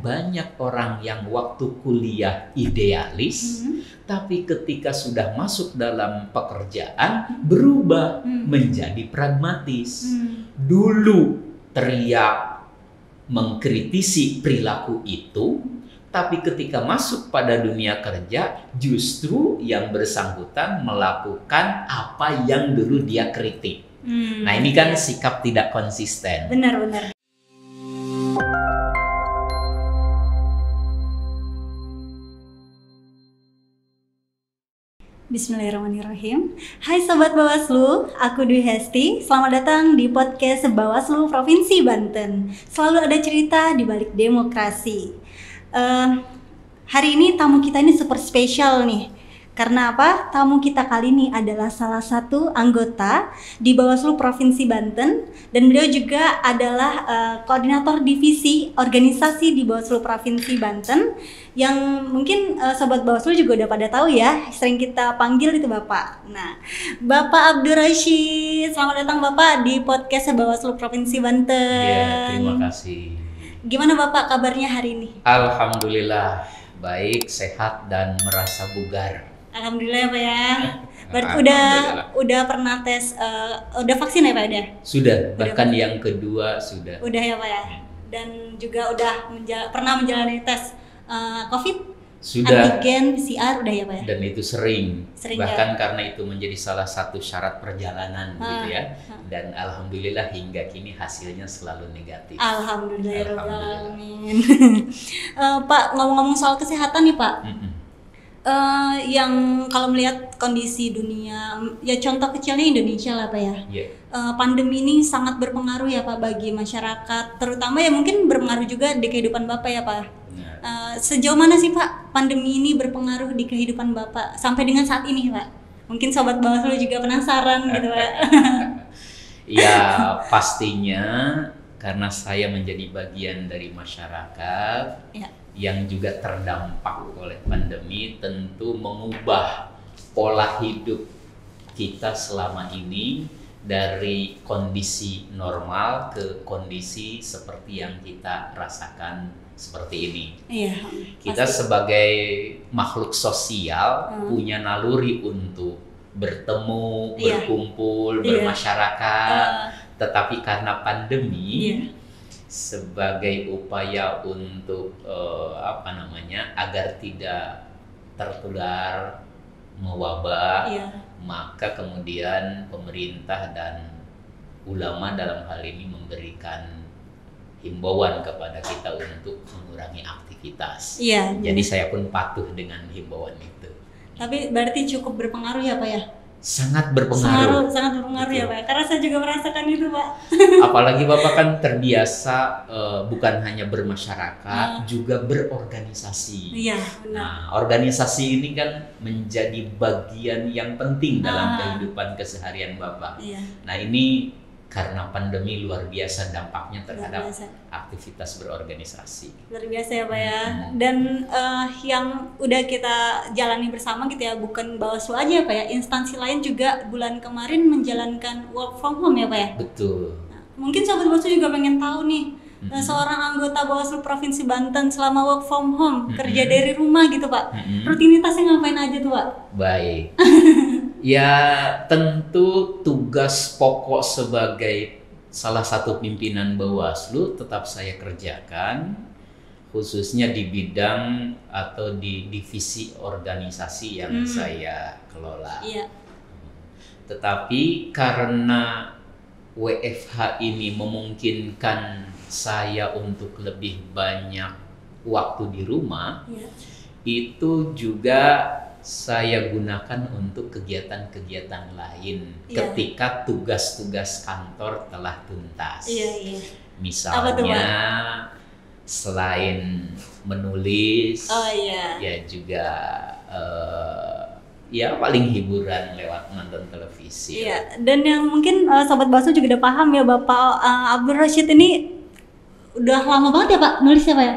banyak orang yang waktu kuliah idealis, tapi ketika sudah masuk dalam pekerjaan berubah menjadi pragmatis. Dulu teriak mengkritisi perilaku itu, tapi ketika masuk pada dunia kerja justru yang bersangkutan melakukan apa yang dulu dia kritik. Nah ini kan sikap tidak konsisten. Benar-benar. Bismillahirrahmanirrahim. Hai Sobat Bawaslu, aku Dwi Hesti. Selamat datang di podcast Bawaslu Provinsi Banten. Selalu ada cerita di balik demokrasi. Hari ini tamu kita ini super spesial nih. Karena apa? Tamu kita kali ini adalah salah satu anggota di Bawaslu Provinsi Banten, dan beliau juga adalah koordinator divisi organisasi di Bawaslu Provinsi Banten, yang mungkin Sobat Bawaslu juga udah pada tahu ya, sering kita panggil itu Bapak. Nah, Bapak Abdur Rashid, selamat datang Bapak di podcast Bawaslu Provinsi Banten. Ya, terima kasih. Gimana Bapak kabarnya hari ini? Alhamdulillah, baik, sehat, dan merasa bugar. Alhamdulillah ya Pak ya. Berarti udah pernah tes, udah vaksin ya Pak ya? Sudah, bahkan yang kedua sudah. Udah ya Pak ya. Dan juga udah pernah menjalani tes COVID? Sudah. Antigen, PCR udah ya Pak ya? Dan itu sering bahkan ya? Karena itu menjadi salah satu syarat perjalanan gitu ya. Dan alhamdulillah hingga kini hasilnya selalu negatif. Alhamdulillahirrahmanirrahim. Pak, ngomong-ngomong soal kesehatan nih Pak. Yang kalau melihat kondisi dunia, ya contoh kecilnya Indonesia lah Pak ya. Pandemi ini sangat berpengaruh ya Pak bagi masyarakat, terutama ya mungkin berpengaruh juga di kehidupan Bapak ya Pak. Sejauh mana sih Pak pandemi ini berpengaruh di kehidupan Bapak sampai dengan saat ini Pak? Mungkin Sobat Bawaslu juga penasaran gitu Pak. Ya pastinya karena saya menjadi bagian dari masyarakat yang juga terdampak oleh pandemi, tentu mengubah pola hidup kita selama ini dari kondisi normal ke kondisi seperti yang kita rasakan seperti ini. Kita sebagai makhluk sosial punya naluri untuk bertemu, berkumpul, bermasyarakat, tetapi karena pandemi sebagai upaya untuk agar tidak tertular mewabah, maka kemudian pemerintah dan ulama dalam hal ini memberikan himbauan kepada kita untuk mengurangi aktivitas. Jadi saya pun patuh dengan himbauan itu. Tapi berarti cukup berpengaruh ya Pak ya? Sangat berpengaruh. Sangat berpengaruh ya Pak, karena saya juga merasakan itu Pak. Apalagi Bapak kan terbiasa bukan hanya bermasyarakat, juga berorganisasi. Iya, benar. Nah, organisasi ini kan menjadi bagian yang penting dalam kehidupan keseharian Bapak. Nah ini karena pandemi luar biasa dampaknya terhadap aktivitas berorganisasi. Luar biasa ya Pak ya. Dan yang udah kita jalani bersama gitu ya, bukan Bawaslu aja ya Pak ya, instansi lain juga bulan kemarin menjalankan work from home ya Pak ya? Betul. Nah, mungkin Sobat Bawaslu juga pengen tahu nih, seorang anggota Bawaslu Provinsi Banten selama work from home, kerja dari rumah gitu Pak, rutinitasnya ngapain aja tuh Pak? Baik. Ya tentu tugas pokok sebagai salah satu pimpinan Bawaslu tetap saya kerjakan, khususnya di bidang atau di divisi organisasi yang saya kelola. Tetapi karena WFH ini memungkinkan saya untuk lebih banyak waktu di rumah, itu juga saya gunakan untuk kegiatan-kegiatan lain ketika tugas-tugas kantor telah tuntas. Misalnya selain menulis, ya juga ya paling hiburan lewat nonton televisi. Dan yang mungkin Sobat Bawaslu juga udah paham ya, Bapak Abdur Rashid ini udah lama banget ya Pak nulisnya Pak ya?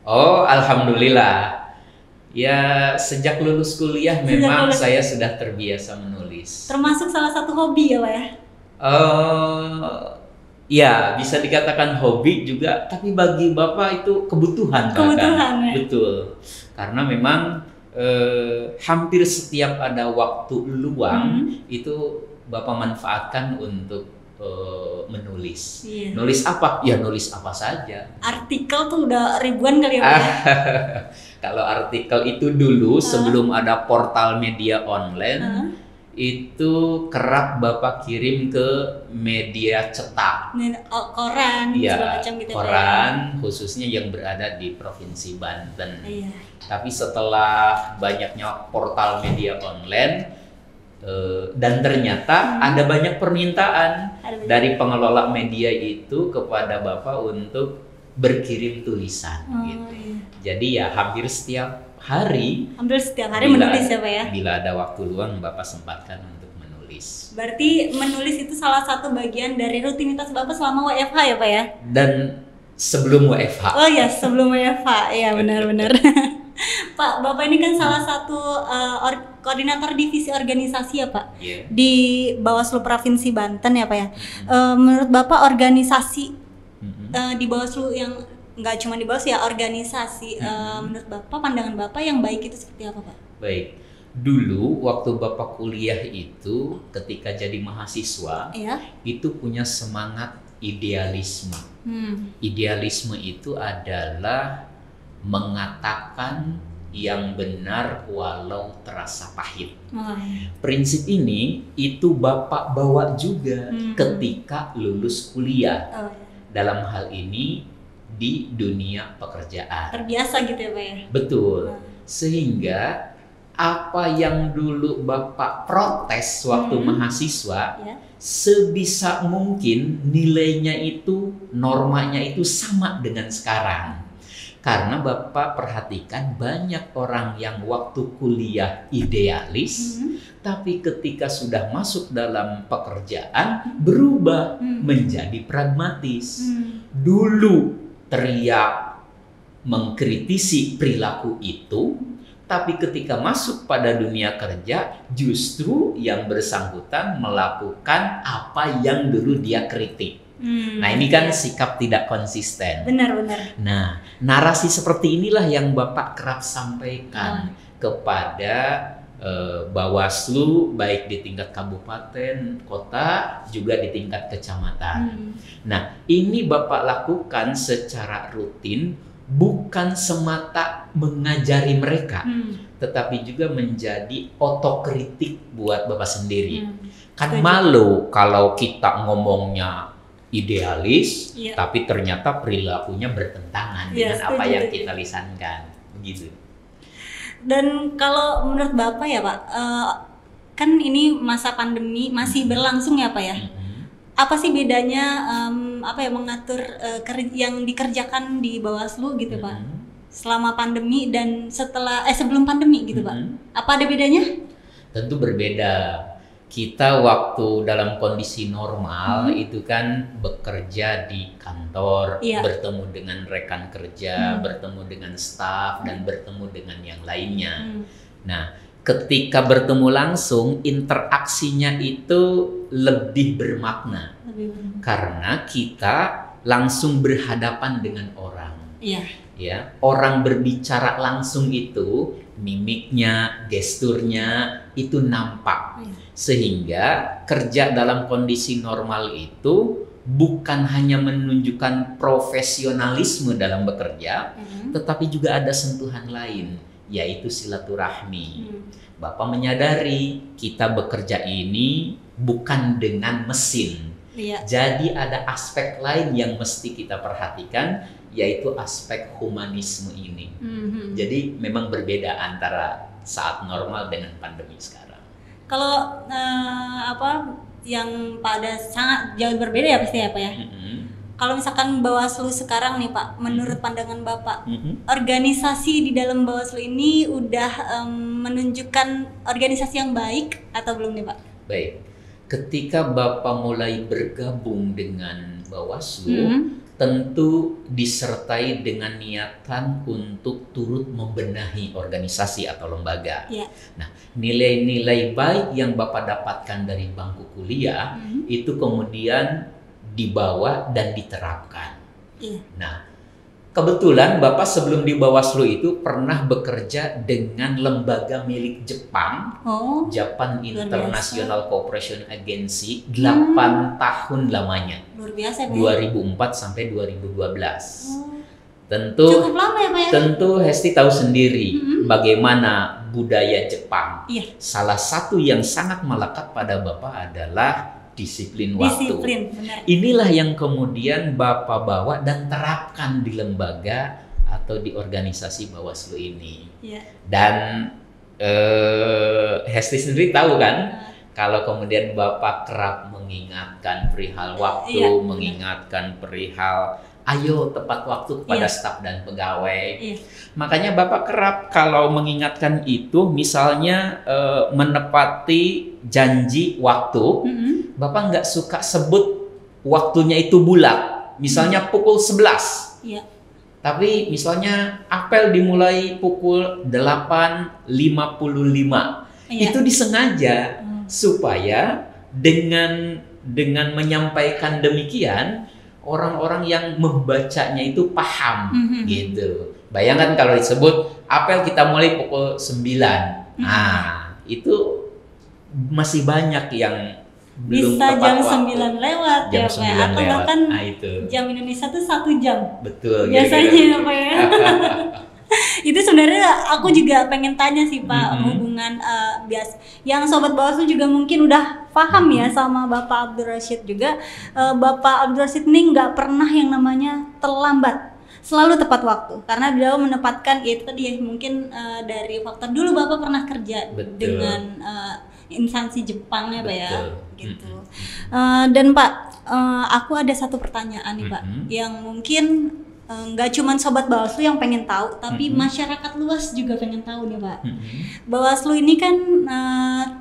Oh, alhamdulillah. Ya sejak lulus kuliah memang saya sudah terbiasa menulis. Termasuk salah satu hobi ya Pak ya? Ya, bisa dikatakan hobi juga, tapi bagi Bapak itu kebutuhan. Kebutuhan ya? Betul. Karena memang hampir setiap ada waktu luang itu Bapak manfaatkan untuk menulis. Iya. Nulis apa? Ya nulis apa saja. Artikel tuh udah ribuan kali ya Pak? Kalau artikel itu dulu sebelum ada portal media online, itu kerap Bapak kirim ke media cetak. Koran, ya, macam gitu. Koran khususnya yang berada di Provinsi Banten. Iya. Tapi setelah banyaknya portal media online dan ternyata ada banyak permintaan dari pengelola media itu kepada Bapak untuk berkirim tulisan. Gitu. Iya. Jadi ya hampir setiap hari menulis ya Pak ya? Bila ada waktu luang Bapak sempatkan untuk menulis. Berarti menulis itu salah satu bagian dari rutinitas Bapak selama WFH ya Pak ya? Dan sebelum WFH. Oh ya, sebelum WFH, ya benar-benar. Pak, Bapak ini kan salah satu koordinator divisi organisasi ya Pak? Yeah. Di Bawaslu Provinsi Banten ya Pak ya? Menurut Bapak organisasi di Bawaslu yang nggak cuma di Bawaslu ya, organisasi menurut Bapak, pandangan Bapak yang baik itu seperti apa Pak? Baik, dulu waktu Bapak kuliah itu ketika jadi mahasiswa itu punya semangat idealisme. Idealisme itu adalah mengatakan yang benar walau terasa pahit. Prinsip ini itu Bapak bawa juga ketika lulus kuliah. Dalam hal ini di dunia pekerjaan. Terbiasa gitu ya Pak ya? Betul. Sehingga apa yang dulu Bapak protes waktu mahasiswa, sebisa mungkin nilainya itu, normanya itu sama dengan sekarang. Karena Bapak perhatikan banyak orang yang waktu kuliah idealis, tapi ketika sudah masuk dalam pekerjaan berubah menjadi pragmatis. Dulu teriak mengkritisi perilaku itu, tapi ketika masuk pada dunia kerja justru yang bersangkutan melakukan apa yang dulu dia kritik. Nah ini kan sikap tidak konsisten. Benar-benar. Nah narasi seperti inilah yang Bapak kerap sampaikan kepada Bawaslu, baik di tingkat kabupaten, kota, juga di tingkat kecamatan. Nah ini Bapak lakukan secara rutin, bukan semata mengajari mereka, tetapi juga menjadi otokritik buat Bapak sendiri. Kan malu kalau kita ngomongnya idealis, tapi ternyata perilakunya bertentangan dengan apa yang kita lisankan, begitu. Dan kalau menurut Bapak ya Pak, kan ini masa pandemi masih berlangsung ya Pak ya? Apa sih bedanya mengatur yang dikerjakan di Bawaslu gitu Pak? Selama pandemi dan sebelum pandemi gitu Pak? Apa ada bedanya? Tentu berbeda. Kita waktu dalam kondisi normal itu kan bekerja di kantor, bertemu dengan rekan kerja, bertemu dengan staf, dan bertemu dengan yang lainnya. Nah, ketika bertemu langsung, interaksinya itu lebih bermakna. Karena kita langsung berhadapan dengan orang. Ya, orang berbicara langsung itu, mimiknya, gesturnya itu nampak. Sehingga kerja dalam kondisi normal itu bukan hanya menunjukkan profesionalisme dalam bekerja, tetapi juga ada sentuhan lain, yaitu silaturahmi. Bapak menyadari kita bekerja ini bukan dengan mesin. Jadi ada aspek lain yang mesti kita perhatikan, yaitu aspek humanisme ini. Jadi memang berbeda antara saat normal dengan pandemi sekarang. Kalau yang pada sangat jauh berbeda ya pasti ya Pak ya. Kalau misalkan Bawaslu sekarang nih Pak, menurut pandangan Bapak, organisasi di dalam Bawaslu ini udah menunjukkan organisasi yang baik atau belum nih Pak? Baik, ketika Bapak mulai bergabung dengan Bawaslu, tentu disertai dengan niatan untuk turut membenahi organisasi atau lembaga. Nah, nilai-nilai baik yang Bapak dapatkan dari bangku kuliah itu kemudian dibawa dan diterapkan. Iya. Nah, kebetulan Bapak sebelum di Bawaslu itu pernah bekerja dengan lembaga milik Jepang, Japan International Cooperation Agency, 8 tahun lamanya. Luar biasa, Pak. 2004 sampai 2012. Tentu cukup lama ya, Pak ya? Tentu Hesti tahu sendiri bagaimana budaya Jepang. Iya. Salah satu yang sangat melekat pada Bapak adalah disiplin waktu. Benar. Inilah yang kemudian Bapak bawa dan terapkan di lembaga atau di organisasi Bawaslu ini. Iya. Dan Hesti sendiri tahu kan, kalau kemudian Bapak kerap mengingatkan perihal waktu, mengingatkan perihal ayo tepat waktu kepada staf dan pegawai. Makanya Bapak kerap kalau mengingatkan itu, misalnya menepati janji waktu, Bapak nggak suka sebut waktunya itu bulat, misalnya pukul 11. Tapi misalnya apel dimulai pukul 8.55. Itu disengaja supaya dengan menyampaikan demikian orang-orang yang membacanya itu paham gitu. Bayangkan kalau disebut apel kita mulai pukul 9. Nah, itu masih banyak yang belum bisa tepat jam waktu. 9 lewat Jam ya, 9 Pak. Atau lewat. bahkan itu. jam Indonesia tuh 1 jam. Betul. Biasanya ya, Pak ya. Itu sebenarnya aku juga pengen tanya sih, Pak, hubungan yang Sobat Bawaslu juga mungkin udah paham ya sama Bapak Abdul Rashid juga. Bapak Abdul Rashid ini nggak pernah yang namanya terlambat, selalu tepat waktu, karena beliau menempatkan itu tadi ya, mungkin dari faktor dulu Bapak pernah kerja dengan instansi Jepang ya, Pak ya, gitu. Dan Pak, aku ada satu pertanyaan nih, Pak, yang mungkin nggak cuma Sobat Bawaslu yang pengen tahu, tapi masyarakat luas juga pengen tahu nih, Pak. Bawaslu ini kan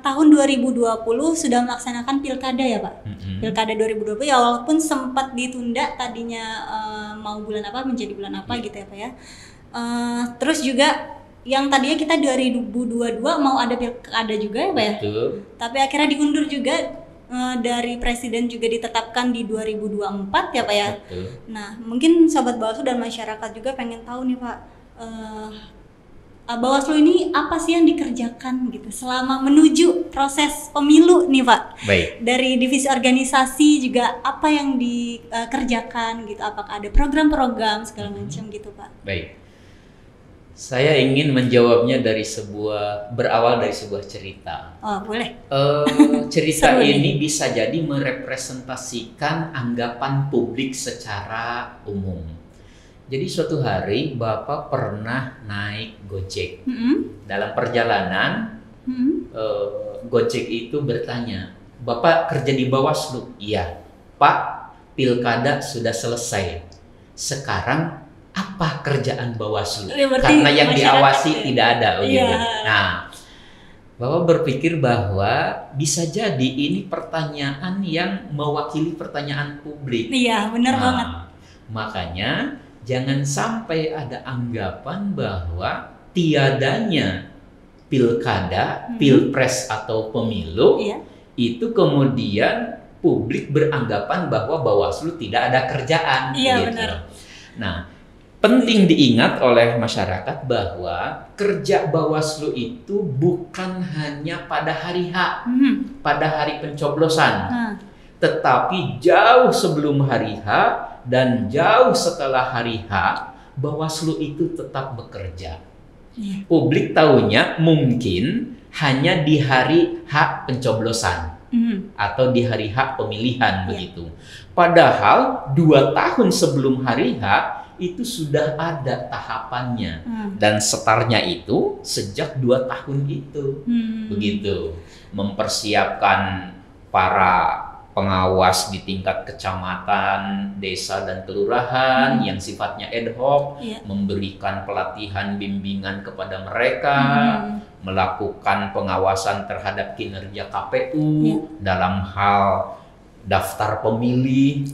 tahun 2020 sudah melaksanakan pilkada ya, Pak. Pilkada 2020 ya, walaupun sempat ditunda tadinya mau bulan apa menjadi bulan apa gitu ya, Pak ya. Terus juga yang tadinya kita 2022 mau ada pilkada juga ya, Pak ya. Tapi akhirnya diundur juga. Dari presiden juga ditetapkan di 2024 ya, Pak ya. Nah, mungkin Sobat Bawaslu dan masyarakat juga pengen tahu nih, Pak, Bawaslu ini apa sih yang dikerjakan gitu selama menuju proses pemilu nih, Pak. Baik. Dari divisi organisasi juga apa yang dikerjakan gitu, apakah ada program-program segala macam gitu, Pak. Baik. Saya ingin menjawabnya berawal dari sebuah cerita. Oh, boleh. Cerita ini bisa jadi merepresentasikan anggapan publik secara umum. Jadi suatu hari Bapak pernah naik Gojek. Dalam perjalanan, Gojek itu bertanya, "Bapak kerja di Bawaslu?" "Iya." "Pak, pilkada sudah selesai. Sekarang apa kerjaan Bawaslu?" Karena yang diawasi tidak ada. Nah, Bapak berpikir bahwa bisa jadi ini pertanyaan yang mewakili pertanyaan publik. Iya, benar banget. Makanya jangan sampai ada anggapan bahwa tiadanya pilkada, pilpres atau pemilu itu kemudian publik beranggapan bahwa Bawaslu tidak ada kerjaan. Iya, gitu. benar. Nah, penting diingat oleh masyarakat bahwa kerja Bawaslu itu bukan hanya pada hari H, pada hari pencoblosan, tetapi jauh sebelum hari H dan jauh setelah hari H, Bawaslu itu tetap bekerja. Publik tahunya mungkin hanya di hari H pencoblosan atau di hari H pemilihan begitu. Padahal 2 tahun sebelum hari H itu sudah ada tahapannya dan setarnya itu sejak 2 tahun itu begitu, mempersiapkan para pengawas di tingkat kecamatan, desa dan kelurahan yang sifatnya ad hoc, memberikan pelatihan bimbingan kepada mereka, melakukan pengawasan terhadap kinerja KPU dalam hal daftar pemilih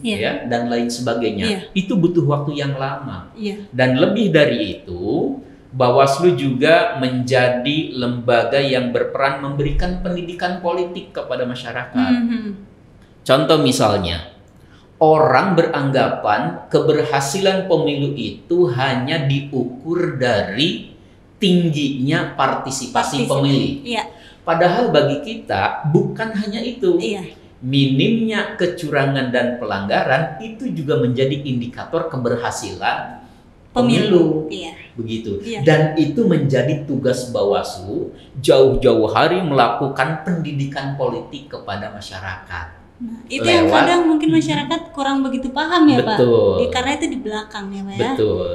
dan lain sebagainya. Itu butuh waktu yang lama. Dan lebih dari itu, Bawaslu juga menjadi lembaga yang berperan memberikan pendidikan politik kepada masyarakat. Contoh misalnya, orang beranggapan keberhasilan pemilu itu hanya diukur dari tingginya partisipasi pemilih. Iya. Padahal bagi kita bukan hanya itu. Iya. Minimnya kecurangan dan pelanggaran itu juga menjadi indikator keberhasilan pemilu. Iya. Begitu. Iya. Dan itu menjadi tugas Bawaslu jauh-jauh hari melakukan pendidikan politik kepada masyarakat. Nah, itu yang kadang mungkin masyarakat kurang begitu paham ya, betul. Pak. Karena itu di belakang ya, Pak ya. Betul.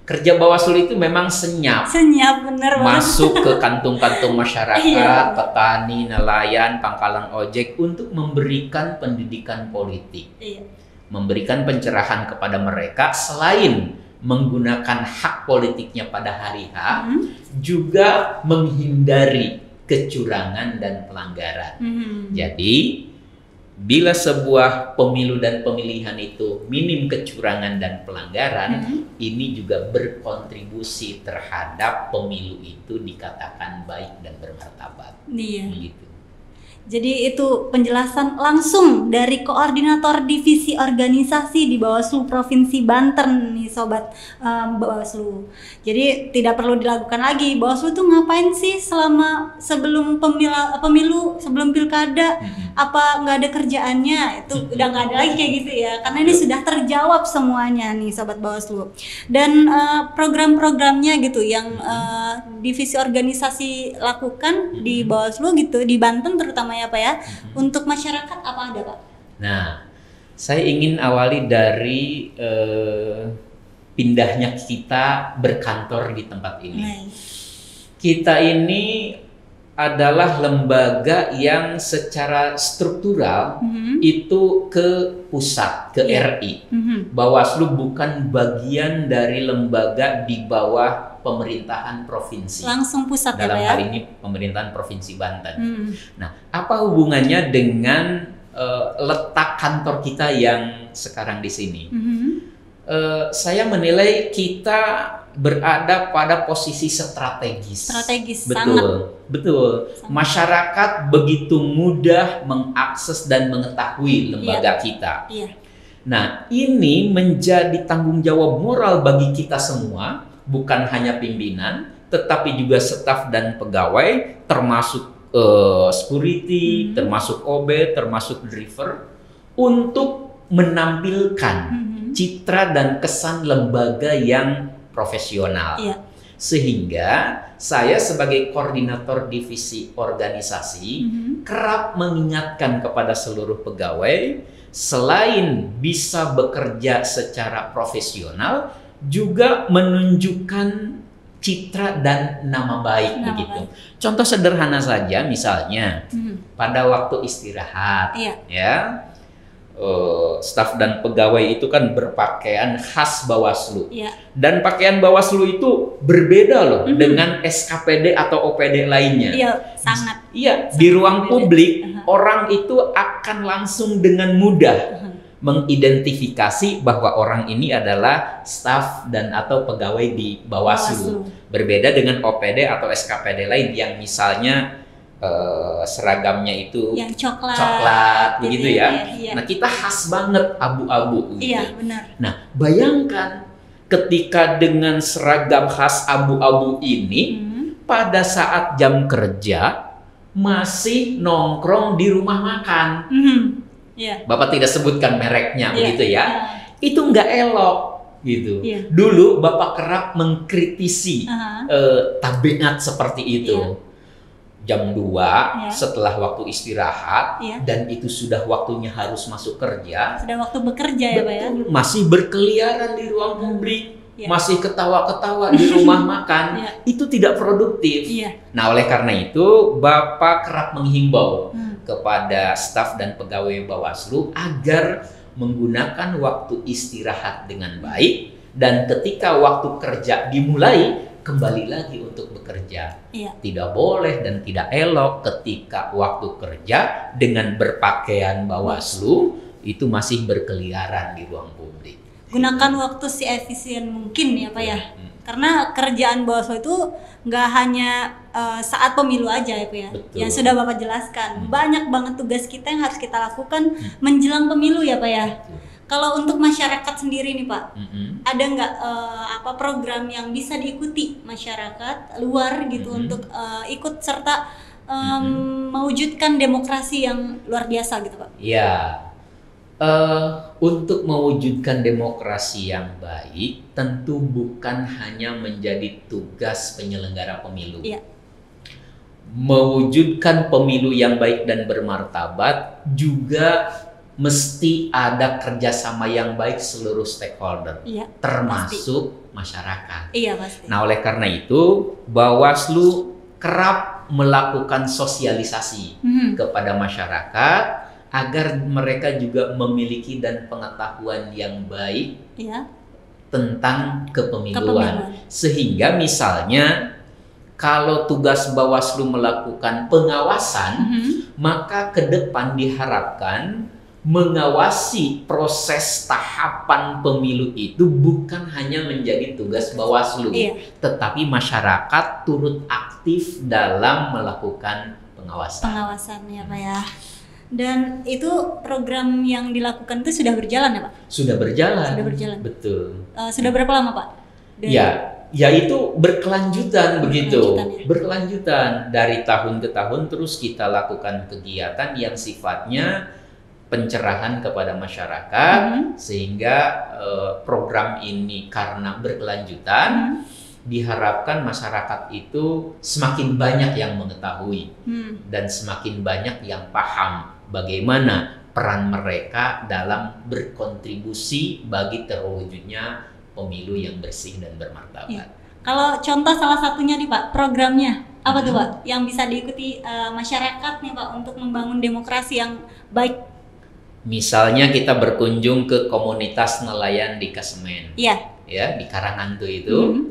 Kerja Bawaslu itu memang senyap. Senyap, bener banget. Masuk ke kantung-kantung masyarakat, Iya. petani, nelayan, pangkalan ojek untuk memberikan pendidikan politik. Iya. Memberikan pencerahan kepada mereka selain menggunakan hak politiknya pada hari H, juga menghindari kecurangan dan pelanggaran. Jadi bila sebuah pemilu dan pemilihan itu minim kecurangan dan pelanggaran, ini juga berkontribusi terhadap pemilu itu dikatakan baik dan bermartabat. Iya. Begitu. Jadi itu penjelasan langsung dari Koordinator Divisi Organisasi di Bawaslu Provinsi Banten nih Sobat Bawaslu. Jadi tidak perlu dilakukan lagi. Bawaslu tuh ngapain sih selama sebelum pemilu sebelum pilkada? Apa nggak ada kerjaannya? Itu udah nggak ada lagi kayak gitu ya. Karena ini sudah terjawab semuanya nih Sobat Bawaslu. Dan program-programnya gitu yang divisi organisasi lakukan di Bawaslu gitu di Banten terutama ya Pak ya, untuk masyarakat apa ada Pak? Nah, saya ingin awali dari pindahnya kita berkantor di tempat ini. Kita ini adalah lembaga yang secara struktural itu ke pusat, ke RI. Bawaslu bukan bagian dari lembaga di bawah pemerintahan provinsi. Langsung pusat dalam ya, hal ini pemerintahan provinsi Banten. Nah, apa hubungannya dengan letak kantor kita yang sekarang di sini? Saya menilai kita berada pada posisi strategis. Strategis, betul. Masyarakat begitu mudah mengakses dan mengetahui lembaga kita. Nah, ini menjadi tanggung jawab moral bagi kita semua, bukan hanya pimpinan, tetapi juga staf dan pegawai, termasuk security, termasuk OB, termasuk driver, untuk menampilkan citra dan kesan lembaga yang profesional. Sehingga saya sebagai koordinator divisi organisasi kerap mengingatkan kepada seluruh pegawai, selain bisa bekerja secara profesional, juga menunjukkan citra dan nama baik begitu. Contoh sederhana saja, misalnya pada waktu istirahat, ya, staf dan pegawai itu kan berpakaian khas Bawaslu, dan pakaian Bawaslu itu berbeda loh dengan SKPD atau OPD lainnya. Sangat. Di ruang publik orang itu akan langsung dengan mudah mengidentifikasi bahwa orang ini adalah staf dan atau pegawai di Bawaslu. Berbeda dengan OPD atau SKPD lain yang misalnya seragamnya itu yang coklat begitu ya. Nah, kita khas banget abu-abu gitu. Benar. Nah, bayangkan ketika dengan seragam khas abu-abu ini pada saat jam kerja masih nongkrong di rumah makan. Bapak tidak sebutkan mereknya begitu ya. Itu nggak elok gitu. Dulu Bapak kerap mengkritisi tabiat seperti itu. Jam 2 setelah waktu istirahat dan itu sudah waktunya harus masuk kerja. Sudah waktu bekerja ya Pak ya. Masih berkeliaran di ruang publik, masih ketawa-ketawa di rumah makan. Itu tidak produktif. Nah, oleh karena itu Bapak kerap menghimbau kepada staf dan pegawai Bawaslu agar menggunakan waktu istirahat dengan baik, dan ketika waktu kerja dimulai kembali lagi untuk bekerja. Tidak boleh dan tidak elok ketika waktu kerja dengan berpakaian Bawaslu itu masih berkeliaran di ruang publik. Gunakan waktu seefisien mungkin ya Pak ya. Karena kerjaan Bawaslu itu nggak hanya saat pemilu aja ya Pak ya. Yang sudah Bapak jelaskan. Banyak banget tugas kita yang harus kita lakukan menjelang pemilu ya Pak ya. Kalau untuk masyarakat sendiri nih Pak, ada nggak program yang bisa diikuti masyarakat luar gitu untuk ikut serta mewujudkan demokrasi yang luar biasa gitu Pak? Ya, untuk mewujudkan demokrasi yang baik tentu bukan hanya menjadi tugas penyelenggara pemilu. Iya. Mewujudkan pemilu yang baik dan bermartabat juga mesti ada kerjasama yang baik seluruh stakeholder, termasuk masyarakat. Iya, pasti. Nah, oleh karena itu Bawaslu kerap melakukan sosialisasi kepada masyarakat agar mereka juga memiliki dan pengetahuan yang baik tentang kepemiluan. Sehingga misalnya kalau tugas Bawaslu melakukan pengawasan, maka ke depan diharapkan mengawasi proses tahapan pemilu itu bukan hanya menjadi tugas Bawaslu, tetapi masyarakat turut aktif dalam melakukan pengawasan. Pengawasannya Pak ya. Dan itu program yang dilakukan itu sudah berjalan ya Pak? Sudah berjalan. Sudah berjalan. Betul. Sudah berapa lama Pak? Ya itu berkelanjutan begitu. Berkelanjutan dari tahun ke tahun terus kita lakukan kegiatan yang sifatnya pencerahan kepada masyarakat sehingga program ini karena berkelanjutan diharapkan masyarakat itu semakin banyak yang mengetahui dan semakin banyak yang paham bagaimana peran mereka dalam berkontribusi bagi terwujudnya pemilu yang bersih dan bermartabat. Kalau contoh salah satunya nih Pak, programnya apa tuh Pak yang bisa diikuti masyarakat nih Pak untuk membangun demokrasi yang baik? Misalnya kita berkunjung ke komunitas nelayan di Kesemen, ya di Karangantu itu.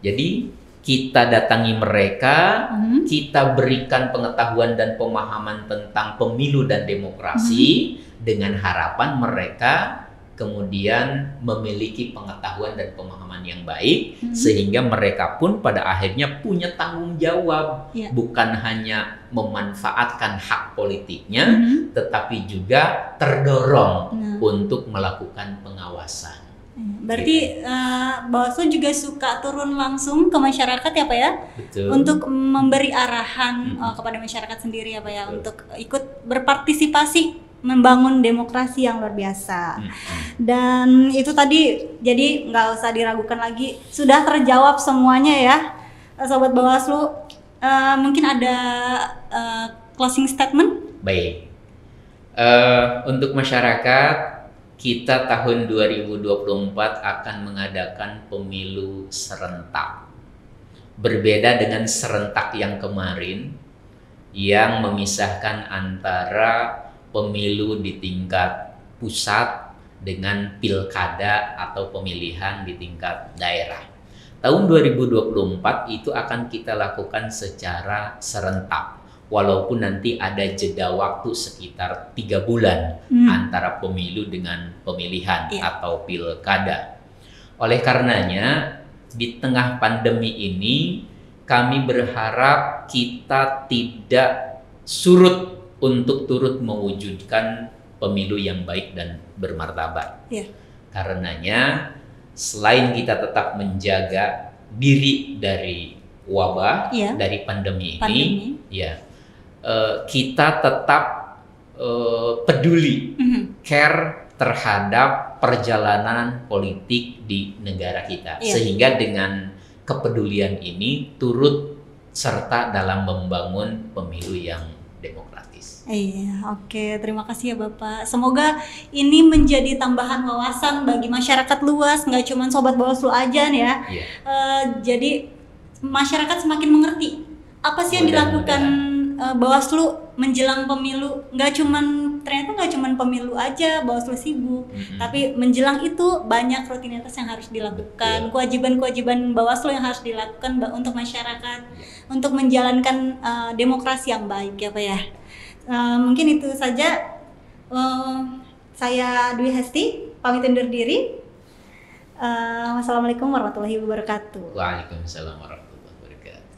Jadi kita datangi mereka, kita berikan pengetahuan dan pemahaman tentang pemilu dan demokrasi dengan harapan mereka kemudian memiliki pengetahuan dan pemahaman yang baik sehingga mereka pun pada akhirnya punya tanggung jawab, bukan hanya memanfaatkan hak politiknya tetapi juga terdorong untuk melakukan pengawasan. Berarti Bawaslu juga suka turun langsung ke masyarakat ya Pak ya? Betul. Untuk memberi arahan kepada masyarakat sendiri ya Pak ya, untuk ikut berpartisipasi membangun demokrasi yang luar biasa. Dan itu tadi jadi nggak usah diragukan lagi, sudah terjawab semuanya ya Sobat Bawaslu. Mungkin ada closing statement? Baik, untuk masyarakat kita tahun 2024 akan mengadakan pemilu serentak. Berbeda dengan serentak yang kemarin yang memisahkan antara pemilu di tingkat pusat dengan pilkada atau pemilihan di tingkat daerah. Tahun 2024 itu akan kita lakukan secara serentak, walaupun nanti ada jeda waktu sekitar 3 bulan antara pemilu dengan pemilihan atau pilkada. Oleh karenanya, di tengah pandemi ini, kami berharap kita tidak surut untuk turut mewujudkan pemilu yang baik dan bermartabat. Karenanya, selain kita tetap menjaga diri dari wabah, dari pandemi ini, kita tetap peduli, care terhadap perjalanan politik di negara kita, sehingga dengan kepedulian ini turut serta dalam membangun pemilu yang demokratis. Oke, terima kasih ya Bapak. Semoga ini menjadi tambahan wawasan bagi masyarakat luas, nggak cuma Sobat Bawaslu aja nih ya. Jadi masyarakat semakin mengerti apa sih yang dilakukan Bawaslu menjelang pemilu. Ternyata nggak cuman pemilu aja Bawaslu sibuk, tapi menjelang itu banyak rutinitas yang harus dilakukan, kewajiban-kewajiban Bawaslu yang harus dilakukan untuk masyarakat, untuk menjalankan demokrasi yang baik ya Pak ya. Mungkin itu saja. Saya Dwi Hesti pamit undur diri. Wassalamualaikum warahmatullahi wabarakatuh. Waalaikumsalam warahmatullahi wabarakatuh.